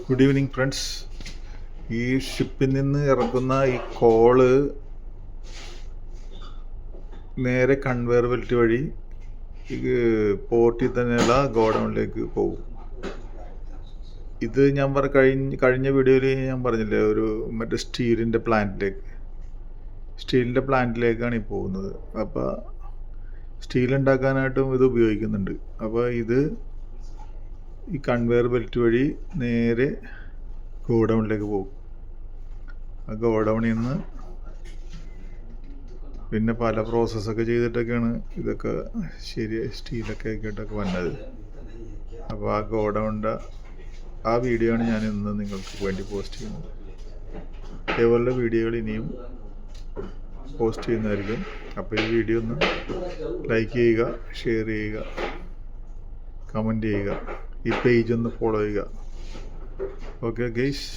Good evening friends. ഈ ഷിപ്പിൽ നിന്ന് ഇറക്കുന്ന ഈ കോള് നേരെ കൺവെയർ ബെൽറ്റ് വഴി പോർട്ടിൽ തന്നെയുള്ള ഗോഡൗണിലേക്ക് പോകും. ഇത് ഞാൻ കഴിഞ്ഞ വീഡിയോയിൽ ഞാൻ പറഞ്ഞില്ലേ, ഒരു മറ്റേ സ്റ്റീലിൻ്റെ പ്ലാന്റിലേക്കാണ് ഈ പോകുന്നത്. അപ്പോൾ സ്റ്റീൽ ഉണ്ടാക്കാനായിട്ടും ഇത് ഉപയോഗിക്കുന്നുണ്ട്. അപ്പോൾ ഇത് ഈ കൺവെയർ ബെൽറ്റ് വഴി നേരെ ഗോഡൗണിലേക്ക് പോകും. ആ ഗോഡൗണിൽ നിന്ന് പിന്നെ പല പ്രോസസ്സൊക്കെ ചെയ്തിട്ടൊക്കെയാണ് ഇതൊക്കെ സ്റ്റീലൊക്കെ ആക്കിയിട്ടൊക്കെ വന്നത്. അപ്പോൾ ആ ഗോഡൗണിൻ്റെ ആ വീഡിയോ ആണ് ഞാൻ ഇന്ന് നിങ്ങൾക്ക് വേണ്ടി പോസ്റ്റ് ചെയ്യുന്നത്. ഇതേപോലുള്ള വീഡിയോകൾ ഇനിയും പോസ്റ്റ് ചെയ്യുന്നതായിരിക്കും. അപ്പോൾ ഈ വീഡിയോ ഒന്ന് ലൈക്ക് ചെയ്യുക, ഷെയർ ചെയ്യുക, കമൻറ്റ് ചെയ്യുക, ഈ പേജ് ഒന്ന് ഫോളോ ചെയ്യുക. Okay guys.